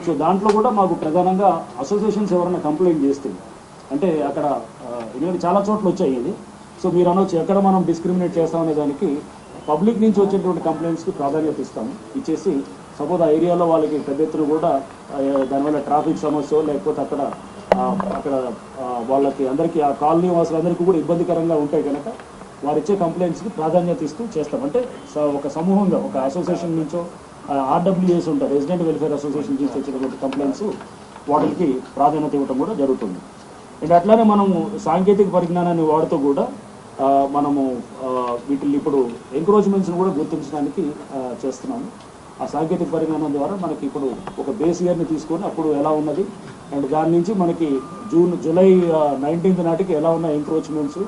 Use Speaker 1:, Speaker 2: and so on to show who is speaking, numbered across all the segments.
Speaker 1: So దాంట్లో కూడా మాకు ప్రధానంగా అసోసియేషన్స్ ఎవరైనా కంప్లైంట్ చేస్తే అంటే అక్కడ ఎందుకంటే చాలా చోట్ల వచ్చాయి ఇది. సో మీరు అనొచ్చు ఎక్కడ మనం డిస్క్రిమినేట్ చేస్తామనే దానికి పబ్లిక్ నుంచి వచ్చేటువంటి కంప్లైంట్స్కి ప్రాధాన్యత ఇస్తాము. ఇచ్చేసి సపోజ్ ఆ ఏరియాలో వాళ్ళకి పెద్ద ఎత్తున కూడా దానివల్ల ట్రాఫిక్ సమస్య లేకపోతే అక్కడ వాళ్ళకి అందరికీ ఆ కాలనీ వాసులందరికీ కూడా ఇబ్బందికరంగా ఉంటాయి కనుక వారు ఇచ్చే కంప్లైంట్స్కి ప్రాధాన్యత ఇస్తూ చేస్తాం. అంటే ఒక సమూహంగా ఒక అసోసియేషన్ నుంచో ఆర్డబ్ల్యూఎస్ ఉంటారు, రెసిడెంట్ వెల్ఫేర్ అసోసియేషన్ నుంచి వచ్చినటువంటి కంప్లైంట్స్ వాటికి ప్రాధాన్యత ఇవ్వడం కూడా జరుగుతుంది. అండ్ అట్లానే మనము సాంకేతిక పరిజ్ఞానాన్ని వాడుతూ కూడా మనము వీటిని ఇప్పుడు ఎంక్రోచ్మెంట్స్ని కూడా గుర్తించడానికి చేస్తున్నాము. ఆ సాంకేతిక పరిజ్ఞానం ద్వారా మనకి ఇప్పుడు ఒక బేస్ ఇయర్ని తీసుకొని అప్పుడు ఎలా ఉన్నది అండ్ దాని నుంచి మనకి జూలై 19th నాటికి ఎలా ఉన్నాయి ఎంక్రోచ్మెంట్స్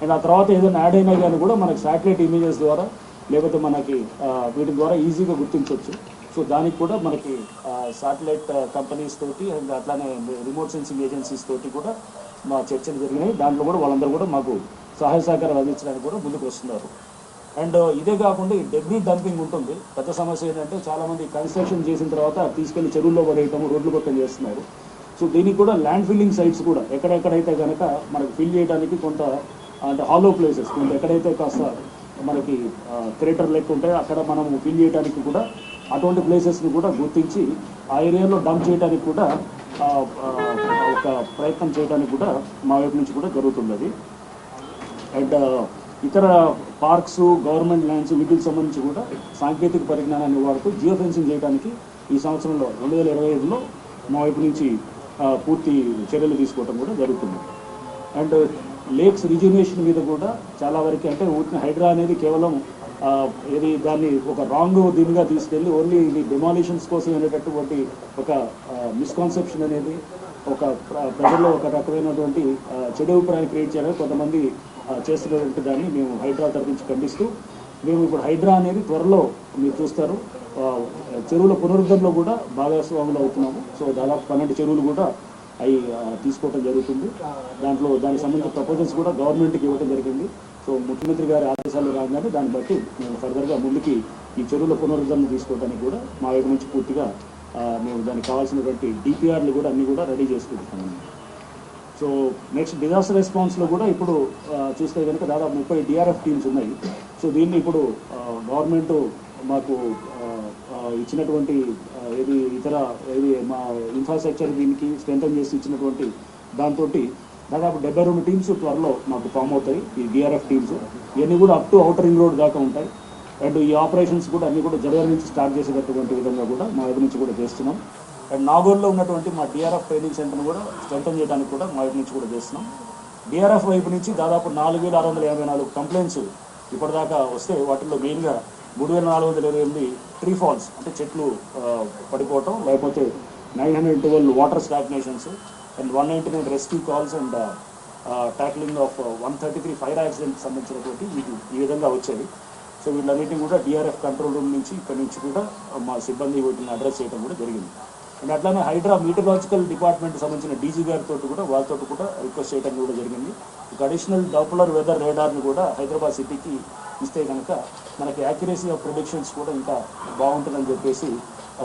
Speaker 1: అండ్ ఆ తర్వాత ఏదైనా యాడ్ అయినా కానీ కూడా మనకి శాటిలైట్ ఇమేజెస్ ద్వారా లేకపోతే మనకి వీటి ద్వారా ఈజీగా గుర్తించవచ్చు. సో దానికి కూడా మనకి శాటిలైట్ కంపెనీస్ తోటి అండ్ అట్లానే రిమోట్ సెన్సింగ్ ఏజెన్సీస్ తోటి కూడా మా చర్చలు జరిగినాయి. దాంట్లో కూడా వాళ్ళందరూ కూడా మాకు సహాయ సహకారాలు అందించడానికి కూడా ముందుకు వస్తున్నారు. అండ్ ఇదే కాకుండా ఈ డెబ్రీ డంపింగ్ ఉంటుంది. పెద్ద సమస్య ఏంటంటే చాలామంది కన్స్ట్రక్షన్ చేసిన తర్వాత తీసుకెళ్లి చెరువుల్లో పడేయటం, రోడ్లు పక్కన చేస్తున్నారు. సో దీనికి కూడా ల్యాండ్ ఫిల్లింగ్ సైట్స్ కూడా ఎక్కడెక్కడైతే కనుక మనకి ఫిల్ చేయడానికి కొంత అంటే హాలో ప్లేసెస్ కొంత ఎక్కడైతే కాస్త మనకి క్రేటర్ లెక్క ఉంటాయో అక్కడ మనం ఫిల్ చేయడానికి కూడా అటువంటి ప్లేసెస్ని కూడా గుర్తించి ఆ ఏరియాలో డంప్ చేయడానికి కూడా ఒక ప్రయత్నం చేయడానికి కూడా మా వైపు నుంచి కూడా జరుగుతుంది. అండ్ ఇతర పార్క్స్, గవర్నమెంట్ ల్యాండ్స్ వీటికి సంబంధించి కూడా సాంకేతిక పరిజ్ఞానాన్ని వాడుతూ జియో ఫెన్సింగ్ చేయడానికి ఈ సంవత్సరంలో 2025లో మా వైపు నుంచి పూర్తి చర్యలు తీసుకోవడం కూడా జరుగుతుంది. అండ్ లేక్స్ రిజ్యూనేషన్ మీద కూడా చాలా వరకు అంటే ఊరిని హైడ్రా అనేది కేవలం ఏది దాన్ని ఒక రాంగ్ దీనిగా తీసుకెళ్ళి ఓన్లీ ఇది డెమాలిషన్స్ కోసం అనేటటువంటి ఒక మిస్కాన్సెప్షన్ అనేది ఒక ప్రజల్లో ఒక రకమైనటువంటి చెడు అభిప్రాయం క్రియేట్ చేయాలని కొంతమంది చేస్తున్నటువంటి దాన్ని మేము హైడ్రా తరఫు నుంచి ఖండిస్తూ మేము ఇప్పుడు హైడ్రా అనేది త్వరలో మీరు చూస్తారు చెరువుల పునరుద్ధరణలో కూడా భాగస్వాములు అవుతున్నాము. సో దాదాపు 12 చెరువులు కూడా అవి తీసుకోవడం జరుగుతుంది. దానికి సంబంధించిన ప్రపోజల్స్ కూడా గవర్నమెంట్కి ఇవ్వడం జరిగింది. సో ముఖ్యమంత్రి గారి ఆదేశాలు రాగానే దాన్ని బట్టి మేము ఫర్దర్గా ముందుకి ఈ చెరువుల పునరుద్ధరణ తీసుకోవడానికి కూడా మా వైపు నుంచి పూర్తిగా మేము దానికి కావాల్సినటువంటి డిపిఆర్లు కూడా అన్నీ కూడా రెడీ చేసుకుంటున్నాము. సో నెక్స్ట్ డిజాస్టర్ రెస్పాన్స్లో కూడా ఇప్పుడు చూస్తే కనుక దాదాపు 30 డిఆర్ఎఫ్ టీమ్స్ ఉన్నాయి. సో దీన్ని ఇప్పుడు గవర్నమెంట్ మాకు ఇచ్చినటువంటి మా ఇన్ఫ్రాస్ట్రక్చర్ దీనికి స్ట్రెంథన్ చేసి ఇచ్చినటువంటి దాంతో దాదాపు 72 టీమ్స్ త్వరలో మాకు ఫామ్ అవుతాయి. ఈ డిఆర్ఎఫ్ టీమ్స్ ఇవన్నీ కూడా up to outer ring road దాకా ఉంటాయి. అండ్ ఈ ఆపరేషన్స్ కూడా అన్నీ కూడా జనవరి నుంచి స్టార్ట్ చేసేటటువంటి విధంగా కూడా మా వైపు నుంచి కూడా చేస్తున్నాం. అండ్ నాగోల్లో ఉన్నటువంటి మా డిఆర్ఎఫ్ ట్రైనింగ్ సెంటర్ను కూడా స్ట్రెంథన్ చేయడానికి కూడా మా వైపు నుంచి కూడా చేస్తున్నాం. డిఆర్ఎఫ్ వైపు నుంచి దాదాపు 4684 కంప్లైంట్స్ ఇప్పటిదాకా వస్తే వాటిల్లో మెయిన్గా 3428 ట్రీ ఫాల్స్ అంటే చెట్లు పడిపోవటం, లేకపోతే 912 water stagnations and 199 rescue calls and tackling of 133 fire యాక్సిడెంట్కి సంబంధించినటువంటి ఈ విధంగా వచ్చాయి. సో వీళ్ళన్నింటినీ కూడా డిఆర్ఎఫ్ కంట్రోల్ రూమ్ నుంచి ఇక్కడి నుంచి కూడా మా సిబ్బంది వీటిని అడ్రస్ చేయడం కూడా జరిగింది. అండ్ అట్లానే హైడ్రా మీటరాలజికల్ డిపార్ట్మెంట్కి సంబంధించిన డీజీ గారితో కూడా వాళ్ళతో కూడా రిక్వెస్ట్ చేయడం కూడా జరిగింది. ఒక అడిషనల్ డాప్లర్ వెదర్ రేడార్ని కూడా హైదరాబాద్ సిటీకి ఇస్తే కనుక మనకి యాక్యురసీ ఆఫ్ ప్రిడిక్షన్స్ కూడా ఇంకా బాగుంటుందని చెప్పేసి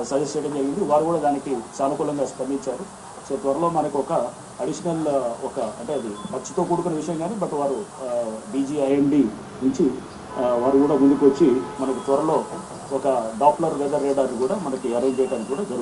Speaker 1: సజెస్ట్ చేయడం జరిగింది. వారు కూడా దానికి సానుకూలంగా స్పందించారు. సో త్వరలో మనకు ఒక అడిషనల్ అంటే అది ఖర్చుతో కూడుకున్న విషయం కానీ బట్ వారు DGIMD నుంచి వారు కూడా ముందుకు వచ్చి మనకు త్వరలో ఒక డాప్లర్ వెదర్ రేడార్ కూడా మనకి అరేంజ్ చేయడానికి కూడా జరుగుతుంది.